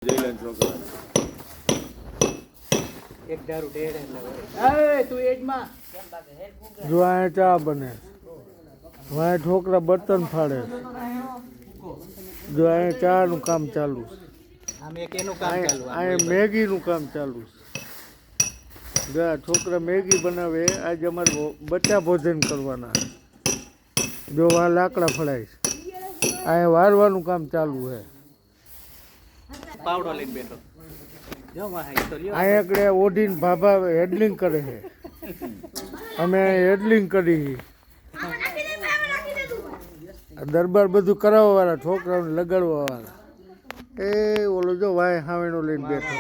જઈલે છોકરા એક દારૂ ઢેર એટલે તું એજમાં જો આ ચા બને, વાય ઠોકરા બર્તન ફાડે, જો આ ચા નું કામ ચાલુ, આ મેગી નું કામ ચાલુ. જો આ છોકરા મેગી બનાવે, આજે અમારે બચ્ચા ભોજન કરવાના. જો આ લાકડા ફળાય, આ વારવાનું કામ ચાલુ છે. પાવડો લઈને બેઠો આ એકડે ઓઢીને ભાભા હેડલિંગ કરે છે, અમે હેડલિંગ કરી. દરબાર બધું કરાવવા વાળા, છોકરાઓને લગાડવા વાળા. એ ઓલો જો વાય હાવેણો લઈને બેઠો.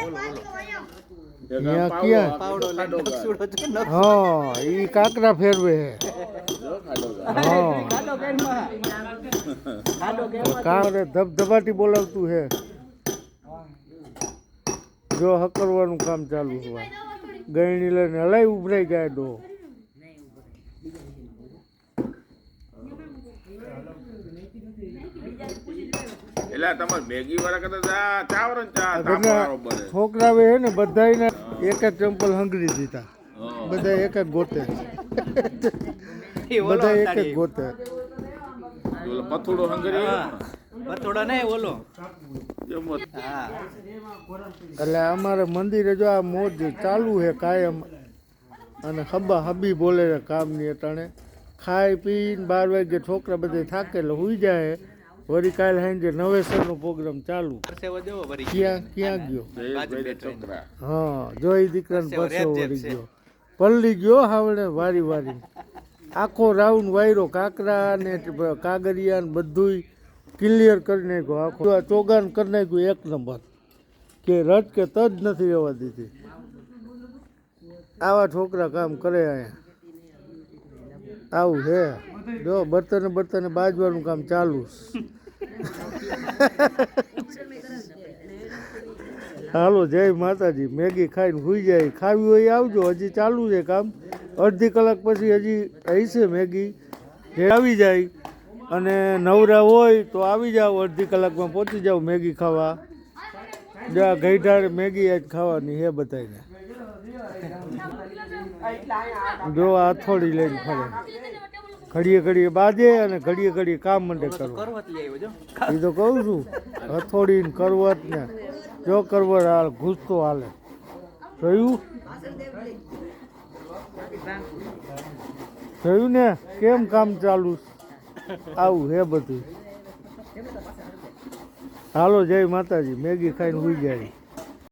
હા, ઈ કાકરા ફેરવે છે. હા, ધબધબાટી બોલાવતું છે. જો હકરવાનું કામ ચાલુ હોય, ગયણી લઈને હલાઈ ઉભરાઈ જાય ડો. એટલે તમારે મેગી વાળા કરતા ચાવરણ ચા છોકરા હે ને બધાને એક જ ચંપલ હંગરી દીધા, બધા એક જ ગોતે, બધા એક જ ગોતે. પથોડો હંગરી પથોડો નહીં ઓલો. એટલે અમારે મંદિરે જો આ મોજ ચાલુ છે કાયમ. અને હબા હબી બોલે છે કામની અટાણે. ખાઈ પીને 12 વાગે છોકરા બધે થાકે એટલે સુઈ જાય. વળી કાલે સાંજે નવેસરનો પ્રોગ્રામ ચાલુ. ક્યાં ગયો? હા, જોઈ દીકરાને પરસો વળી ગયો, પલ્લી ગયો હાવડે વારી વારી. આખો રાઉન્ડ વાયરો, કાકરા ને કાગરિયા ને બધું ક્લિયર કરી નાખ્યો. આખો ચોગાન કરી નાખ્યું એક નંબર, કે રજ કે તજ નથી રહેવા દીધી. આવા છોકરા કામ કરે અહીંયા. આવું છે. જો બર્તને બાજવાનું કામ ચાલુ. હાલો, જય માતાજી. મેગી ખાઈને સુઈ જાય. ખાવી હોય આવજો, હજી ચાલુ છે કામ. અડધી કલાક પછી હજી હશે મેગી. જે આવી જાય અને નવરા હોય તો આવી જાઓ, અડધી કલાકમાં પહોંચી જાઓ મેગી ખાવા. જો ગઈઢાળ મેગી આજ ખાવાની હે બધાને. જો હથોડી લઈને ફરે, ઘડીએ ઘડીએ બાજે અને ઘડીએ ઘડીએ કામ મંડે કરવા. એ તો કહું છું, હથોડી ને કરવત ને જો કરવત હાલ ઘૂસતો હાલે. જોયું ને કેમ કામ ચાલુ. આવું હે બધું. હાલો, જય માતાજી. મેગી ખાઈને સુઈ જાય.